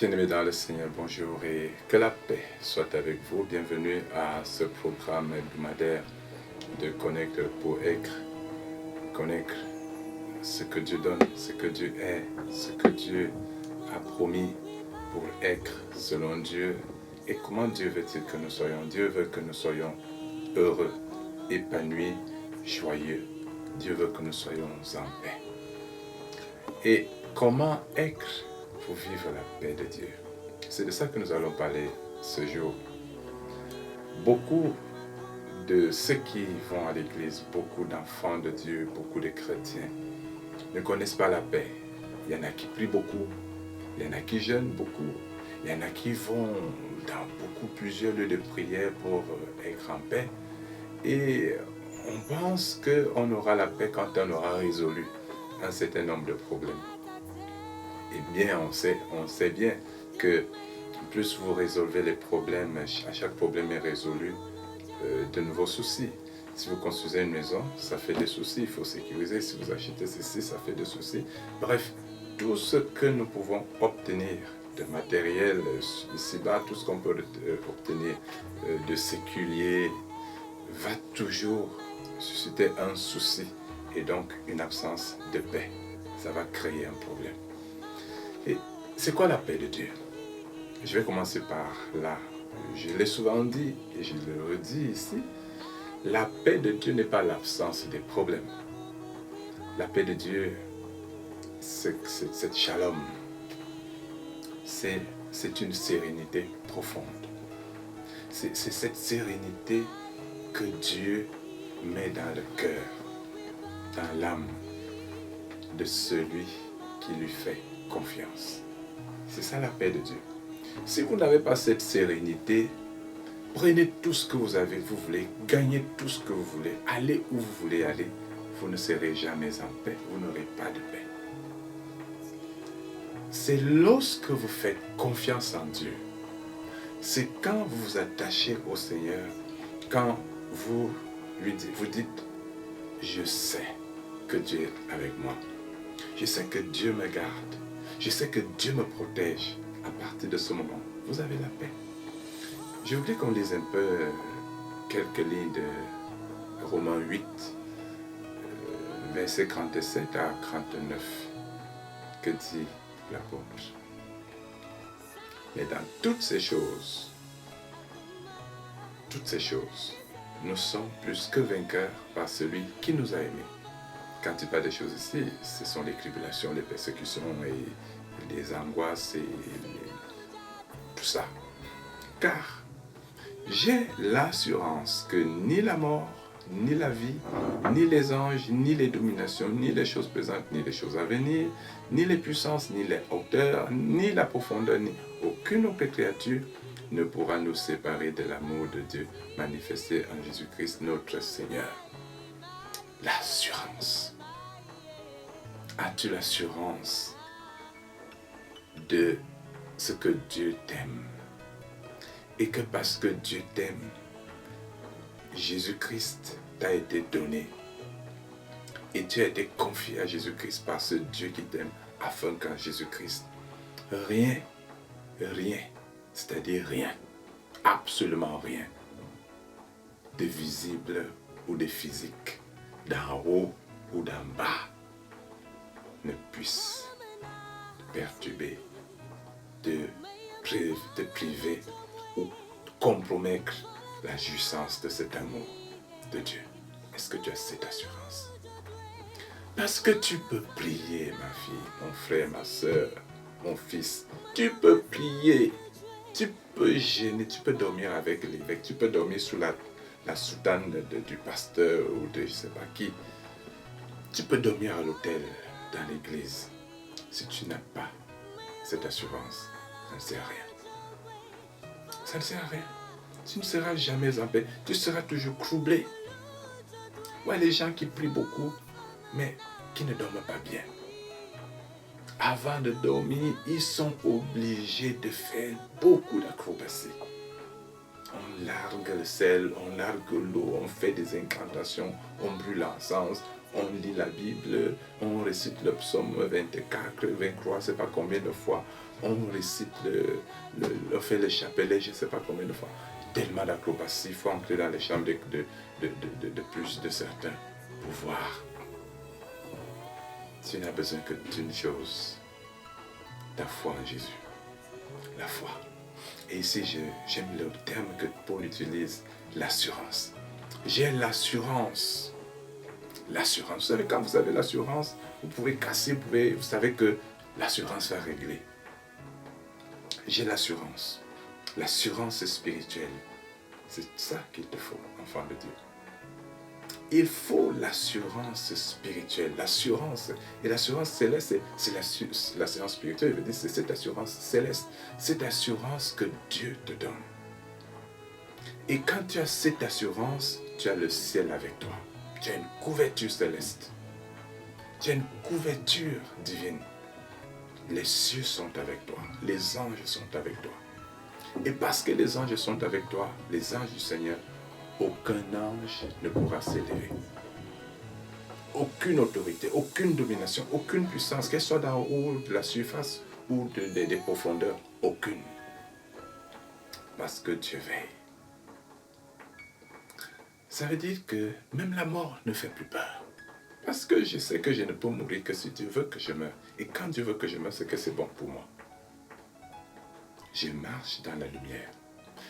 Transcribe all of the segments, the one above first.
Bien-aimés dans le Seigneur, bonjour et que la paix soit avec vous. Bienvenue à ce programme hebdomadaire de Connaître pour être. Connaître ce que Dieu donne, ce que Dieu est, ce que Dieu a promis pour être selon Dieu. Et comment Dieu veut-il que nous soyons? Dieu veut que nous soyons heureux, épanouis, joyeux. Dieu veut que nous soyons en paix. Et comment être pour vivre la paix de Dieu? C'est de ça que nous allons parler ce jour. Beaucoup de ceux qui vont à l'église, beaucoup d'enfants de Dieu, beaucoup de chrétiens ne connaissent pas la paix. Il y en a qui prient beaucoup, il y en a qui jeûnent beaucoup, il y en a qui vont dans plusieurs lieux de prière pour être en paix. Et on pense qu'on aura la paix quand on aura résolu un certain nombre de problèmes. Eh bien, on sait bien que plus vous résolvez les problèmes, à chaque problème est résolu, de nouveaux soucis. Si vous construisez une maison, ça fait des soucis, il faut sécuriser. Si vous achetez ceci, ça fait des soucis. Bref, tout ce que nous pouvons obtenir de matériel ici-bas, tout ce qu'on peut obtenir de séculier, va toujours susciter un souci et donc une absence de paix. Ça va créer un problème. Et c'est quoi la paix de Dieu? Je vais commencer par là. Je l'ai souvent dit et je le redis ici. La paix de Dieu n'est pas l'absence des problèmes. La paix de Dieu, c'est cette shalom. C'est une sérénité profonde. C'est cette sérénité que Dieu met dans le cœur, dans l'âme de celui qui lui fait confiance. C'est ça la paix de Dieu. Si vous n'avez pas cette sérénité, prenez tout ce que vous voulez, gagnez tout ce que vous voulez, allez où vous voulez aller, vous ne serez jamais en paix, vous n'aurez pas de paix. C'est lorsque vous faites confiance en Dieu, c'est quand vous vous attachez au Seigneur, quand vous dites, je sais que Dieu est avec moi, je sais que Dieu me garde, je sais que Dieu me protège. À partir de ce moment, vous avez la paix. Je voudrais qu'on lise un peu quelques lignes de Romains 8, versets 37 à 39. Que dit l'apôtre? Mais dans toutes ces choses, nous sommes plus que vainqueurs par celui qui nous a aimés. Quand il parle des choses ici, ce sont les tribulations, les persécutions et les angoisses et tout ça. Car j'ai l'assurance que ni la mort, ni la vie, ni les anges, ni les dominations, ni les choses présentes, ni les choses à venir, ni les puissances, ni les hauteurs, ni la profondeur, ni aucune autre créature ne pourra nous séparer de l'amour de Dieu manifesté en Jésus-Christ notre Seigneur. L'assurance. As-tu l'assurance de ce que Dieu t'aime? Et que parce que Dieu t'aime, Jésus-Christ t'a été donné. Et tu as été confié à Jésus-Christ par ce Dieu qui t'aime, afin qu'en Jésus-Christ, rien, c'est-à-dire rien, absolument rien, de visible ou de physique, d'en haut ou d'en bas, ne puisse te perturber, te priver ou compromettre la jouissance de cet amour de Dieu. Est-ce que tu as cette assurance? Parce que tu peux prier, ma fille, mon frère, ma soeur, mon fils. Tu peux prier, tu peux gêner, tu peux dormir avec l'évêque, tu peux dormir sous la soutane du pasteur ou de je ne sais pas qui. Tu peux dormir à l'hôtel, dans l'église. Si tu n'as pas cette assurance, ça ne sert à rien. Ça ne sert à rien. Tu ne seras jamais en paix. Tu seras toujours troublé. Ouais, les gens qui prient beaucoup, mais qui ne dorment pas bien. Avant de dormir, ils sont obligés de faire beaucoup d'acrobaties. On largue le sel, on largue l'eau, on fait des incantations, on brûle l'encens, on lit la Bible, on récite le psaume 24, 23, je ne sais pas combien de fois, on récite, on fait le chapelet, je ne sais pas combien de fois. Tellement d'acrobatie, il faut entrer dans les chambres de plus de certains pour voir. Tu n'as besoin que d'une chose, ta foi en Jésus. La foi. Et ici, j'aime le terme que Paul utilise, l'assurance. J'ai l'assurance. L'assurance. Vous savez, quand vous avez l'assurance, vous pouvez casser, vous savez que l'assurance va régler. J'ai l'assurance. L'assurance spirituelle. C'est ça qu'il te faut, enfant de Dieu. Il faut l'assurance spirituelle. L'assurance. Et l'assurance céleste, c'est l'assurance spirituelle. Je veux dire, c'est cette assurance céleste. Cette assurance que Dieu te donne. Et quand tu as cette assurance, tu as le ciel avec toi. Tu as une couverture céleste. Tu as une couverture divine. Les cieux sont avec toi. Les anges sont avec toi. Et parce que les anges sont avec toi, les anges du Seigneur, aucun ange ne pourra s'élever. Aucune autorité, aucune domination, aucune puissance, qu'elle soit d'en haut de la surface ou des profondeurs, aucune. Parce que Dieu veille. Ça veut dire que même la mort ne fait plus peur. Parce que je sais que je ne peux mourir que si Dieu veut que je meure. Et quand Dieu veut que je meure, c'est que c'est bon pour moi. Je marche dans la lumière.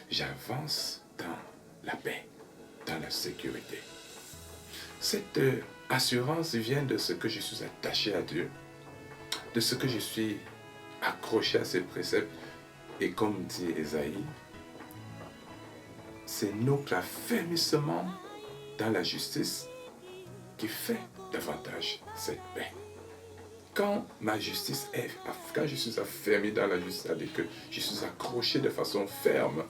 J'avance dans la paix, dans la sécurité. Cette assurance vient de ce que je suis attaché à Dieu, de ce que je suis accroché à ses préceptes. Et comme dit Ésaïe, c'est notre affermissement dans la justice qui fait davantage cette paix. Quand ma justice est, quand je suis affermi dans la justice, c'est-à-dire que je suis accroché de façon ferme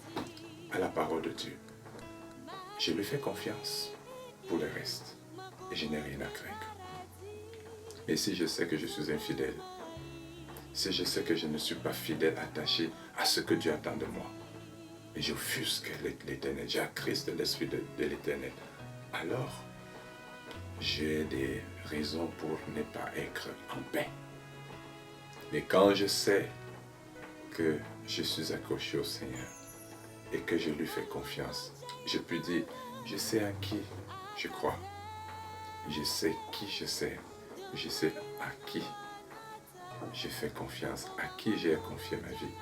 à la parole de Dieu, je lui fais confiance pour le reste et je n'ai rien à craindre. Mais si je sais que je suis infidèle, si je sais que je ne suis pas fidèle, attaché à ce que Dieu attend de moi, et j'offusque l'éternel, j'accriste l'esprit de l'éternel, alors j'ai des raisons pour ne pas être en paix. Mais quand je sais que je suis accroché au Seigneur et que je lui fais confiance, je peux dire, je sais à qui je crois, je sais qui je sais à qui je fais confiance, à qui j'ai confié ma vie,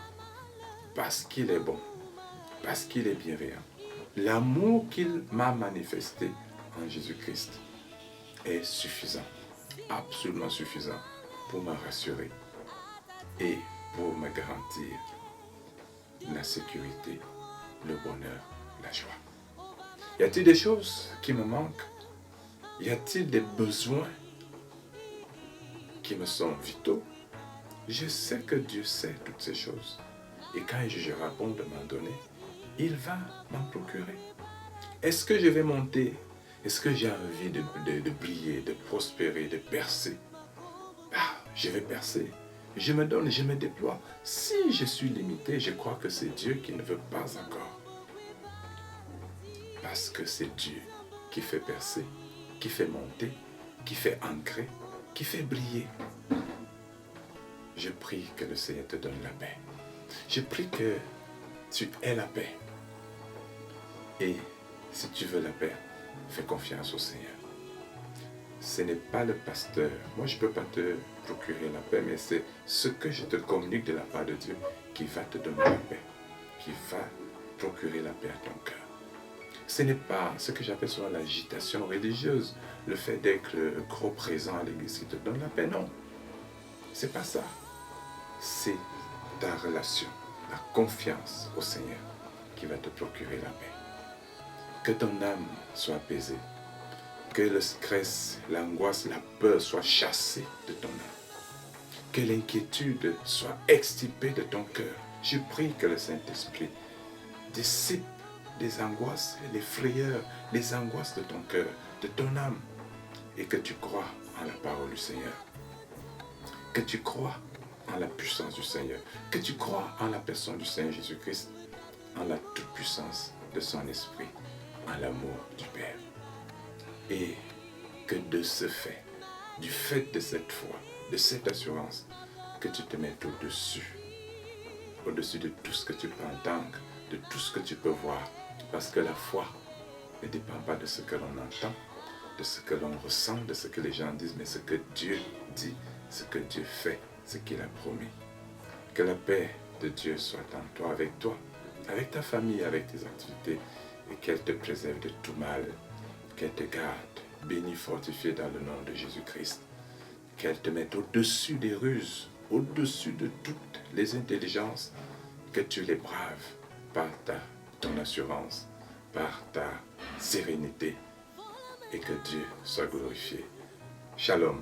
parce qu'il est bon, parce qu'il est bienveillant. L'amour qu'il m'a manifesté en Jésus-Christ est suffisant, absolument suffisant pour me rassurer et pour me garantir la sécurité, le bonheur, la joie. Y a-t-il des choses qui me manquent? Y a-t-il des besoins qui me sont vitaux? Je sais que Dieu sait toutes ces choses. Et quand il jugera bon de m'en donner, il va m'en procurer. Est-ce que je vais monter? Est-ce que j'ai envie de briller, de prospérer, de percer? Je vais percer. Je me donne, je me déploie. Si je suis limité, je crois que c'est Dieu qui ne veut pas encore. Parce que c'est Dieu qui fait percer, qui fait monter, qui fait ancrer, qui fait briller. Je prie que le Seigneur te donne la paix. Je prie que tu aies la paix. Et si tu veux la paix, fais confiance au Seigneur. Ce n'est pas le pasteur. Moi, je ne peux pas te procurer la paix, mais c'est ce que je te communique de la part de Dieu qui va te donner la paix, qui va procurer la paix à ton cœur. Ce n'est pas ce que j'appelle souvent l'agitation religieuse, le fait d'être gros présent à l'église qui te donne la paix. Non, c'est pas ça. C'est ta relation, la confiance au Seigneur qui va te procurer la paix. Que ton âme soit apaisée. Que le stress, l'angoisse, la peur soient chassés de ton âme. Que l'inquiétude soit extirpée de ton cœur. Je prie que le Saint-Esprit dissipe les angoisses, les frayeurs, les angoisses de ton cœur, de ton âme. Et que tu crois en la parole du Seigneur. Que tu crois en la puissance du Seigneur. Que tu crois en la personne du Seigneur Jésus-Christ. En la toute-puissance de son esprit. En l'amour du Père. Et que de ce fait, du fait de cette foi, de cette assurance, que tu te mettes au-dessus de tout ce que tu peux entendre, de tout ce que tu peux voir. Parce que la foi ne dépend pas de ce que l'on entend, de ce que l'on ressent, de ce que les gens disent, mais ce que Dieu dit, ce que Dieu fait, ce qu'il a promis. Que la paix de Dieu soit en toi, avec ta famille, avec tes activités, et qu'elle te préserve de tout mal, qu'elle te garde, bénie, fortifiée dans le nom de Jésus-Christ, qu'elle te mette au-dessus des ruses, au-dessus de toutes les intelligences, que tu les braves par ton assurance, par ta sérénité, et que Dieu soit glorifié. Shalom.